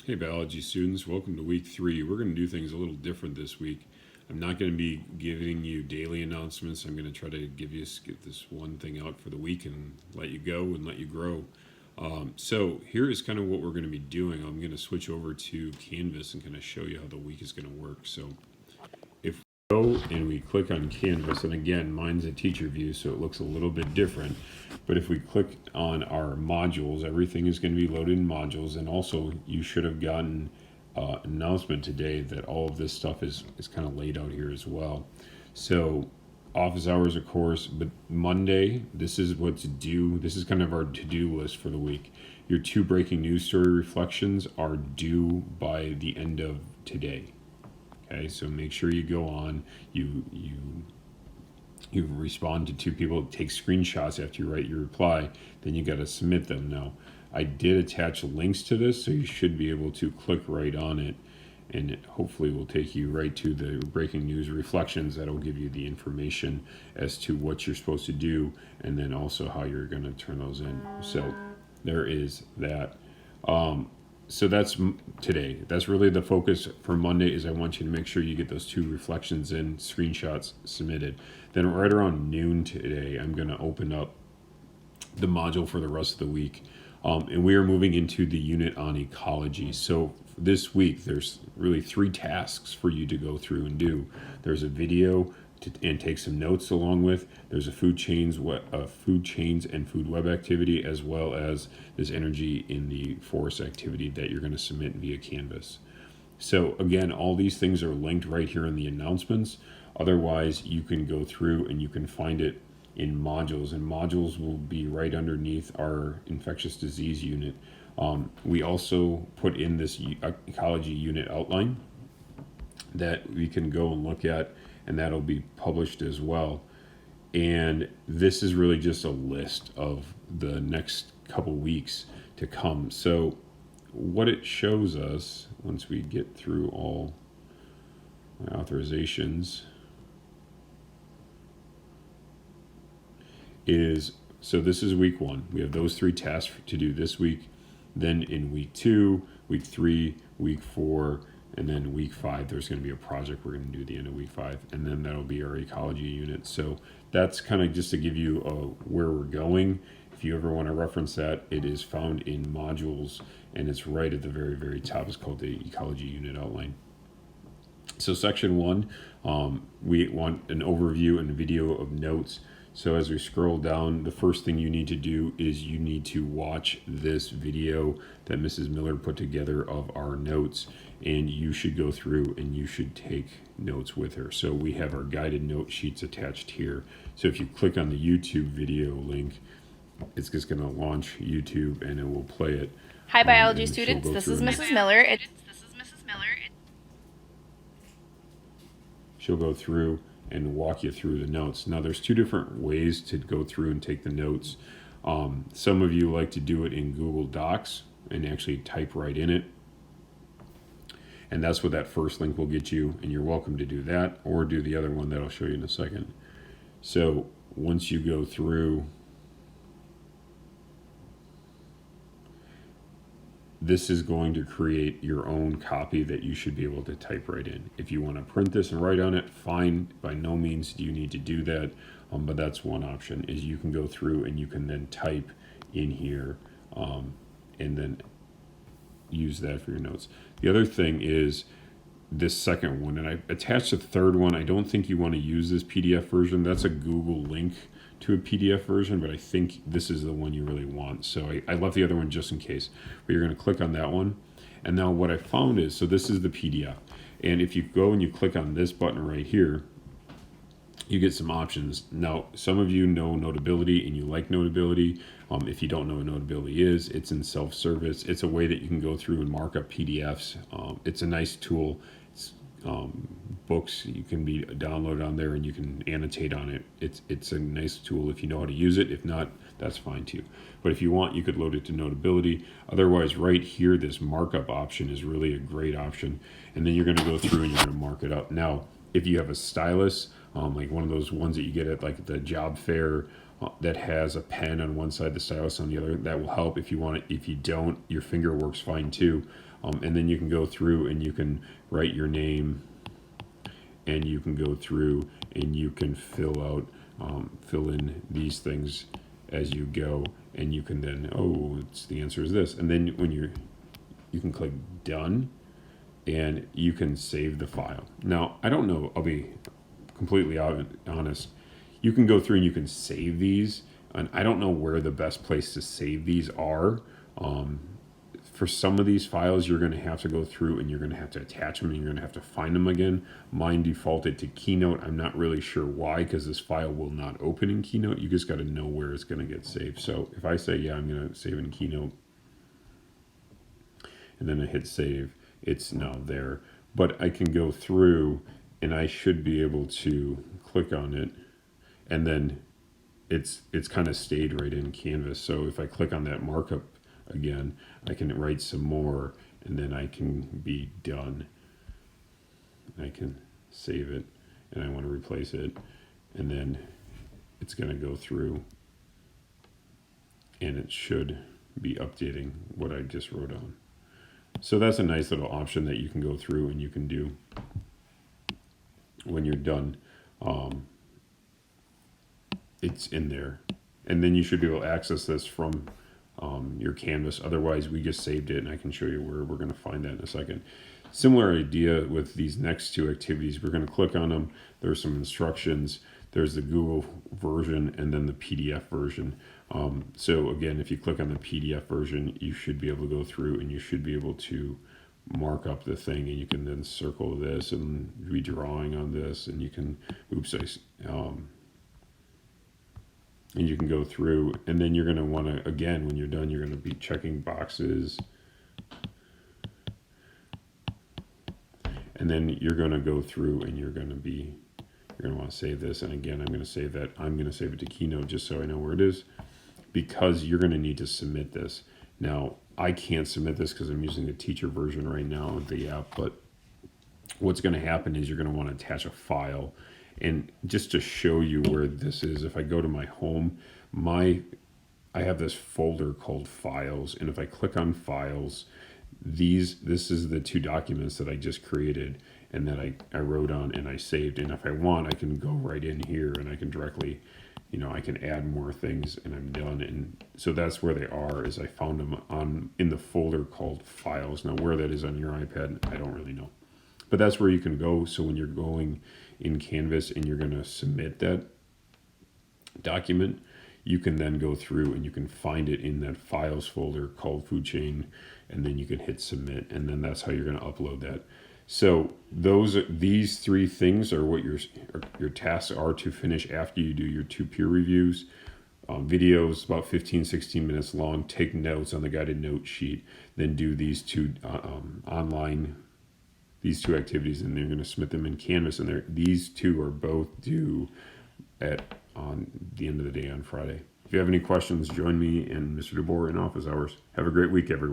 Hey, biology students, welcome to week 3. We're going to do things a little different this week. I'm not going to be giving you daily announcements. I'm going to try to get this one thing out for the week and let you go and let you grow. So here is kind of what we're going to be doing. I'm going to switch over to Canvas and kind of show you how the week is going to work. So if we go and we click on Canvas, and again, mine's a teacher view, so it looks a little bit different. But if we click on our modules, everything is going to be loaded in modules. And also, you should have gotten an announcement today that all of this stuff is kind of laid out here as well. So office hours, of course, but Monday, this is what to do. This is kind of our to-do list for the week. Your 2 breaking news story reflections are due by the end of today. Okay, so make sure you go on, you respond to 2 people, take screenshots after you write your reply, then you got to submit them. Now, I did attach links to this, so you should be able to click right on it, and it hopefully will take you right to the breaking news reflections. That'll give you the information as to what you're supposed to do, and then also how you're going to turn those in. So there is that. So that's today. That's really the focus for Monday. Is I want you to make sure you get those 2 reflections in, screenshots submitted. Then right around noon today, I'm going to open up the module for the rest of the week. And we are moving into the unit on ecology. So this week, there's really 3 tasks for you to go through and do. There's a video and take some notes along with. There's a food chains and food web activity, as well as this energy in the forest activity that you're going to submit via Canvas. So again, all these things are linked right here in the announcements. Otherwise, you can go through and you can find it in modules, and modules will be right underneath our infectious disease unit. We also put in this ecology unit outline that we can go and look at, and that'll be published as well. And this is really just a list of the next couple weeks to come. So what it shows us, once we get through all my authorizations, is, so this is week 1. We have those 3 tasks to do this week. Then in week 2, week 3, week 4, and then week 5, there's going to be a project we're going to do at the end of week 5, and then that'll be our ecology unit. So that's kind of just to give you where we're going. If you ever want to reference that, it is found in modules, and it's right at the very, very top. It's called the ecology unit outline. So section 1, we want an overview and a video of notes. So as we scroll down, the first thing you need to do is you need to watch this video that Mrs. Miller put together of our notes, and you should go through and you should take notes with her. So we have our guided note sheets attached here. So if you click on the YouTube video link, it's just going to launch YouTube and it will play it. Hi, biology students. This is Mrs. Miller. She'll go through and walk you through the notes. Now, there's 2 different ways to go through and take the notes. Some of you like to do it in Google Docs and actually type right in it. And that's what that first link will get you. And you're welcome to do that or do the other one that I'll show you in a second. So once you go through, this is going to create your own copy that you should be able to type right in. If you want to print this and write on it, fine. By no means do you need to do that, but that's one option, is you can go through and you can then type in here and then use that for your notes. The other thing is this second one, and I attached a third one. I don't think you want to use this PDF version. That's a Google link to a PDF version, but I think this is the one you really want. So I left the other one just in case. But you're going to click on that one. And now what I found is, so this is the PDF. And if you go and you click on this button right here, you get some options. Now, some of you know Notability and you like Notability. If you don't know what Notability is, it's in self-service. It's a way that you can go through and mark up PDFs. It's a nice tool. It's, books you can be downloaded on there and you can annotate on it. It's a nice tool if you know how to use it. If not, that's fine too. But if you want, you could load it to Notability. Otherwise, right here, this markup option is really a great option. And then you're going to go through and you're going to mark it up. Now, if you have a stylus, like one of those ones that you get at like the job fair, that has a pen on one side, the stylus on the other. That will help if you want it. If you don't, your finger works fine too. And then you can go through and you can write your name, and you can go through and you can fill in these things as you go, and you can then, the answer is this. And then when you can click done, and you can save the file. Now, I don't know, I'll be completely honest. You can go through and you can save these, and I don't know where the best place to save these are. For some of these files, you're going to have to go through and you're going to have to attach them, and you're going to have to find them again. Mine defaulted to Keynote. I'm not really sure why, because this file will not open in Keynote. You just got to know where it's going to get saved. So if I say, yeah, I'm going to save in Keynote, and then I hit save, it's now there. But I can go through and I should be able to click on it, and then it's kind of stayed right in Canvas. So if I click on that markup again, I can write some more, and then I can be done. I can save it, and I want to replace it, and then it's going to go through, and it should be updating what I just wrote on. So that's a nice little option that you can go through and you can do when you're done. It's in there, and then you should be able to access this from your Canvas. Otherwise, we just saved it, and I can show you where we're going to find that in a second. Similar idea with these next two activities. We're going to click on them. There's some instructions. There's the Google version and then the PDF version. So again, if you click on the PDF version, you should be able to go through and you should be able to mark up the thing, and you can then circle this and be drawing on this, and you can, and you can go through, and then you're going to want to, again, when you're done, you're going to be checking boxes, and then you're going to go through and you're going to want to save this. And again, I'm going to save that. I'm going to save it to Keynote just so I know where it is, because you're going to need to submit this. Now, I can't submit this because I'm using the teacher version right now of the app, but what's going to happen is you're going to want to attach a file. And just to show you where this is, if I go to my home, I have this folder called Files, and if I click on Files, this is the two documents that I just created and that I wrote on and I saved. And if I want, I can go right in here and I can directly, I can add more things, and I'm done. And so that's where they are, is I found them in the folder called Files. Now, where that is on your iPad, I don't really know. But that's where you can go. So when you're going in Canvas and you're going to submit that document, you can then go through and you can find it in that Files folder called Food Chain, and then you can hit submit, and then that's how you're going to upload that. So these three things are what your tasks are to finish after you do your 2 peer reviews. Videos about 15-16 minutes long. Take notes on the guided note sheet. Then do these two these two activities, and they're going to submit them in Canvas. And these two are both due on the end of the day on Friday. If you have any questions, join me and Mr. DeBoer in office hours. Have a great week, everyone.